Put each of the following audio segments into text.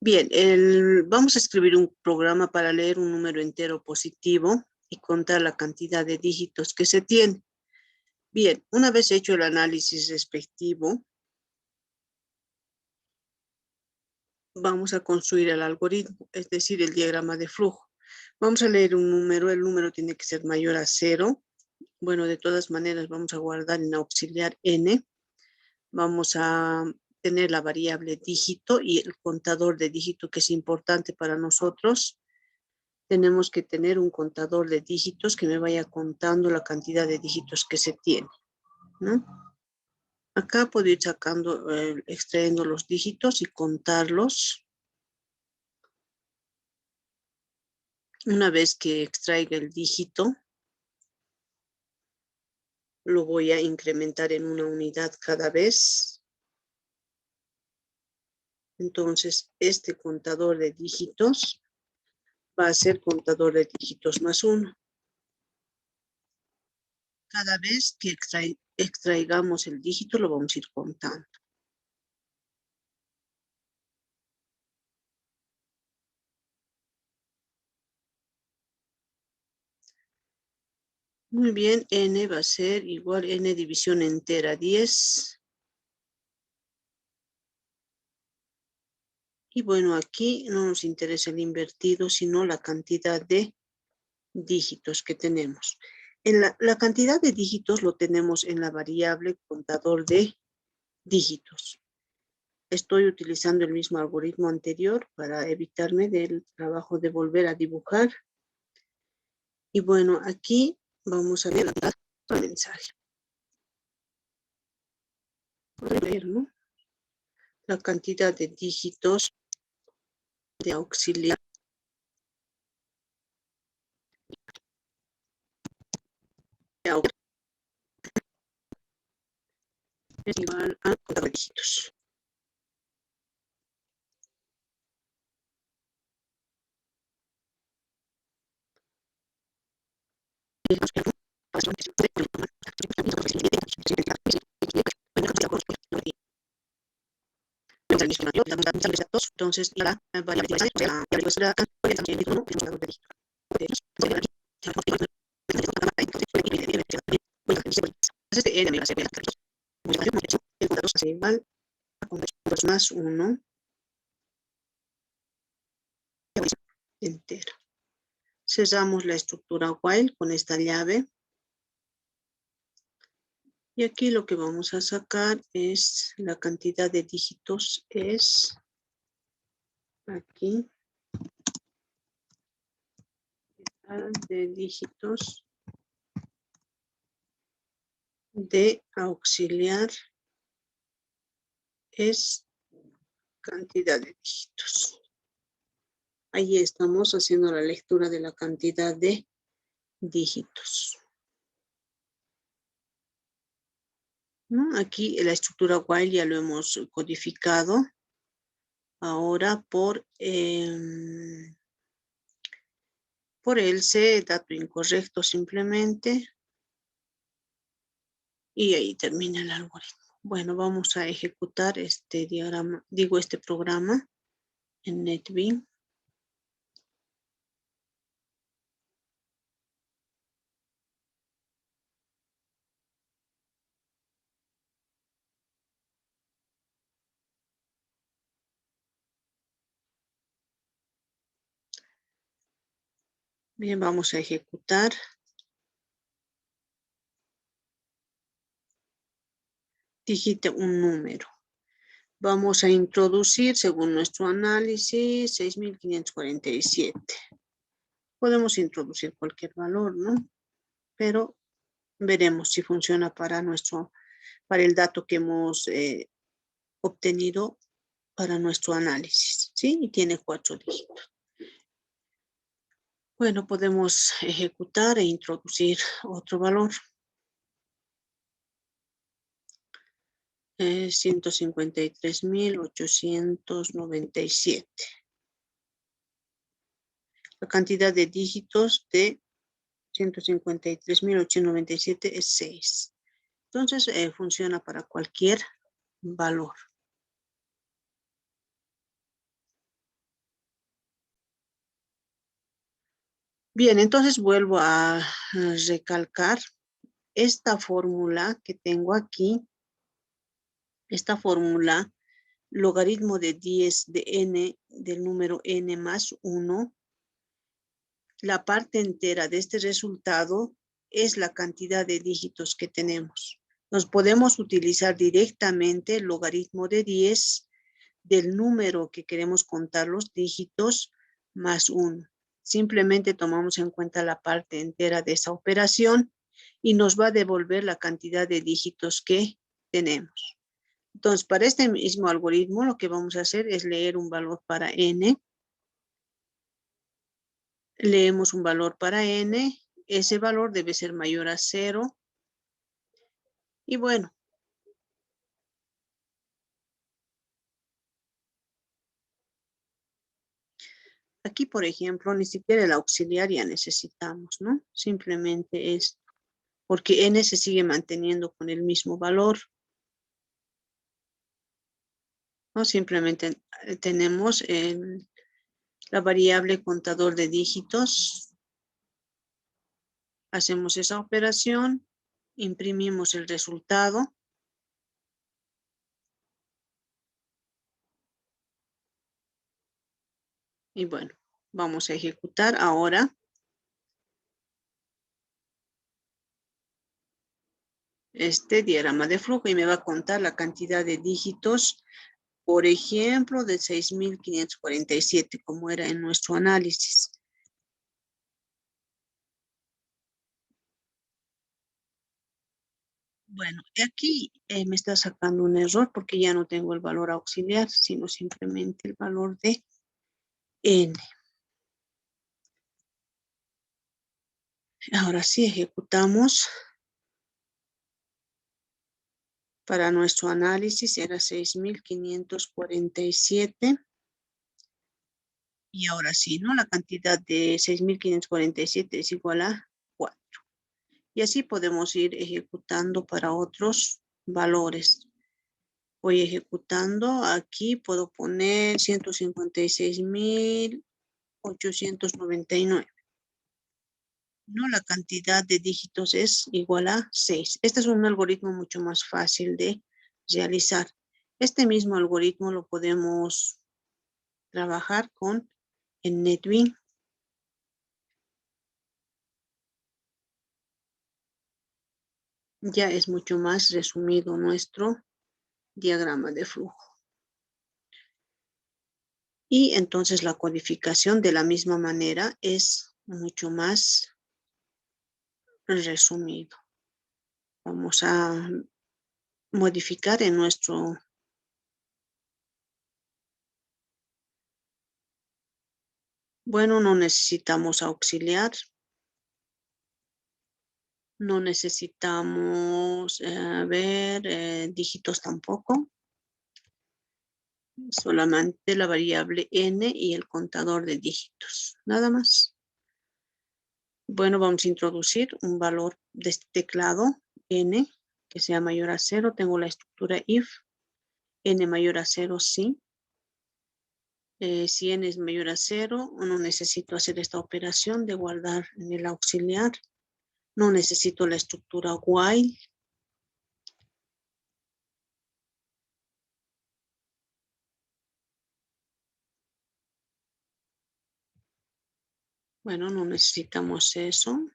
Bien, vamos a escribir un programa para leer un número entero positivo y contar la cantidad de dígitos que se tiene. Bien, una vez hecho el análisis respectivo, vamos a construir el algoritmo, es decir, el diagrama de flujo. Vamos a leer un número, el número tiene que ser mayor a 0. Bueno, de todas maneras vamos a guardar en auxiliar n. Vamos a tener la variable dígito y el contador de dígito, que es importante para nosotros. Tenemos que tener un contador de dígitos que me vaya contando la cantidad de dígitos que se tiene, ¿no? Acá puedo ir sacando, extrayendo los dígitos y contarlos. Una vez que extraiga el dígito, lo voy a incrementar en una unidad cada vez. Entonces, este contador de dígitos va a ser contador de dígitos más 1. Cada vez que extraigamos el dígito, lo vamos a ir contando. Muy bien, n va a ser igual n división entera 10. Y bueno, aquí no nos interesa el invertido, sino la cantidad de dígitos que tenemos. La cantidad de dígitos lo tenemos en la variable contador de dígitos. Estoy utilizando el mismo algoritmo anterior para evitarme del trabajo de volver a dibujar. Y bueno, aquí vamos a ver el mensaje. Podemos ver, ¿no? La cantidad de dígitos de auxiliar es igual a contador de dígitos. Entonces, la variable igual a más 1 entero. Cerramos la estructura while con esta llave. Y aquí lo que vamos a sacar es la cantidad de dígitos, es aquí, de dígitos de auxiliar es cantidad de dígitos. Ahí estamos haciendo la lectura de la cantidad de dígitos. ¿No? Aquí la estructura while ya lo hemos codificado. Ahora por else, dato incorrecto simplemente. Y ahí termina el algoritmo. Bueno, vamos a ejecutar este diagrama, este programa en NetBeans. Bien, vamos a ejecutar. Digite un número. Vamos a introducir, según nuestro análisis, 6.547. Podemos introducir cualquier valor, ¿no? Pero veremos si funciona para el dato que hemos obtenido para nuestro análisis, ¿sí? Y tiene 4 dígitos. Bueno, podemos ejecutar e introducir otro valor. 153.897. La cantidad de dígitos de 153.897 es 6. Entonces, funciona para cualquier valor. Bien, entonces vuelvo a recalcar esta fórmula que tengo aquí. Esta fórmula, logaritmo de 10 de n del número n más 1. La parte entera de este resultado es la cantidad de dígitos que tenemos. Nos podemos utilizar directamente el logaritmo de 10 del número que queremos contar los dígitos más 1. Simplemente tomamos en cuenta la parte entera de esa operación y nos va a devolver la cantidad de dígitos que tenemos. Entonces, para este mismo algoritmo, lo que vamos a hacer es leer un valor para n. Leemos un valor para n. Ese valor debe ser mayor a 0. Y bueno, aquí, por ejemplo, ni siquiera el auxiliar ya necesitamos, ¿no? Simplemente es porque n se sigue manteniendo con el mismo valor, ¿no? Simplemente tenemos la variable contador de dígitos. Hacemos esa operación, imprimimos el resultado. Y bueno, vamos a ejecutar ahora este diagrama de flujo y me va a contar la cantidad de dígitos, por ejemplo, de 6.547, como era en nuestro análisis. Bueno, aquí me está sacando un error porque ya no tengo el valor auxiliar, sino simplemente el valor de n. Ahora sí, ejecutamos. Para nuestro análisis era 6.547. Y ahora sí, ¿no? La cantidad de 6.547 es igual a 4. Y así podemos ir ejecutando para otros valores. Voy ejecutando. Aquí puedo poner 156.899. ¿No? La cantidad de dígitos es igual a 6. Este es un algoritmo mucho más fácil de realizar. Este mismo algoritmo lo podemos trabajar con en NetBeans. Ya es mucho más resumido nuestro diagrama de flujo. Y entonces la codificación de la misma manera es mucho más resumido. Vamos a modificar en nuestro... Bueno, no necesitamos auxiliar. No necesitamos dígitos tampoco. Solamente la variable n y el contador de dígitos. Nada más. Bueno, vamos a introducir un valor de este teclado, n, que sea mayor a 0. Tengo la estructura if, n mayor a 0, sí. Si n es mayor a 0, no necesito hacer esta operación de guardar en el auxiliar. No necesito la estructura while. Bueno, no necesitamos eso.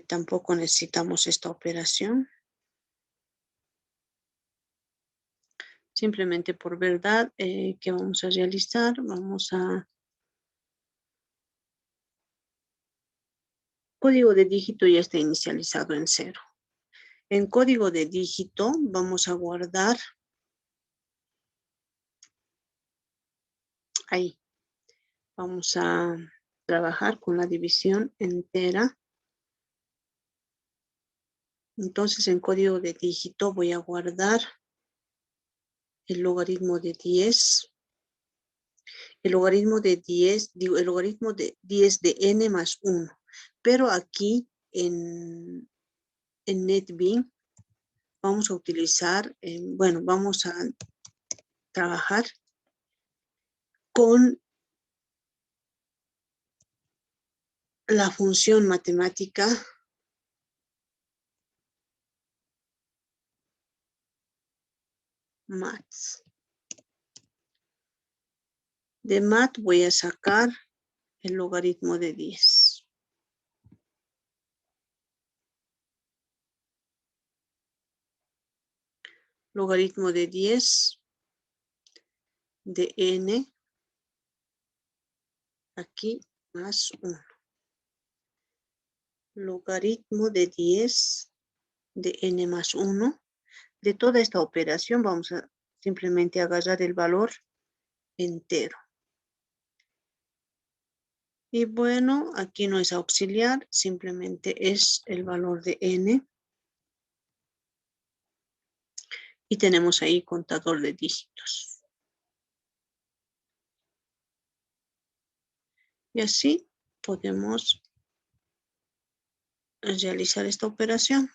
Tampoco necesitamos esta operación. Simplemente por verdad, ¿qué vamos a realizar? Vamos a... Código de dígito ya está inicializado en 0. En código de dígito vamos a guardar ahí. Vamos a trabajar con la división entera. Entonces en código de dígito voy a guardar el logaritmo de 10. El logaritmo de 10, digo, el logaritmo de 10 de n más 1. Pero aquí en NetBeans vamos a utilizar, bueno, vamos a trabajar con la función matemática math. De math voy a sacar el logaritmo de 10. Logaritmo de 10 de n aquí más 1. Logaritmo de 10 de n más 1. De toda esta operación vamos a simplemente agarrar el valor entero. Y bueno, aquí no es auxiliar, simplemente es el valor de n. Y tenemos ahí contador de dígitos. Y así podemos realizar esta operación.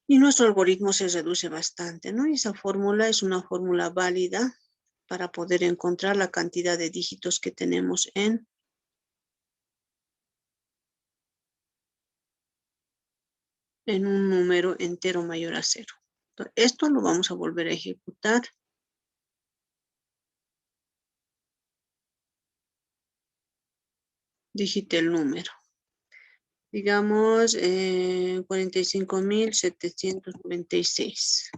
Y nuestro algoritmo se reduce bastante, ¿no? Y esa fórmula es una fórmula válida para poder encontrar la cantidad de dígitos que tenemos en un número entero mayor a 0. Entonces, esto lo vamos a volver a ejecutar. Digite el número. Digamos 45.796.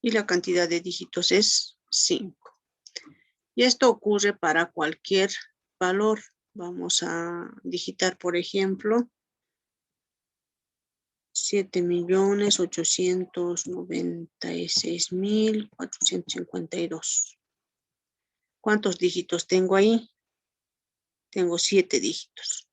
Y la cantidad de dígitos es 5. Y esto ocurre para cualquier valor. Vamos a digitar, por ejemplo, 7.896.452. ¿Cuántos dígitos tengo ahí? Tengo 7 dígitos.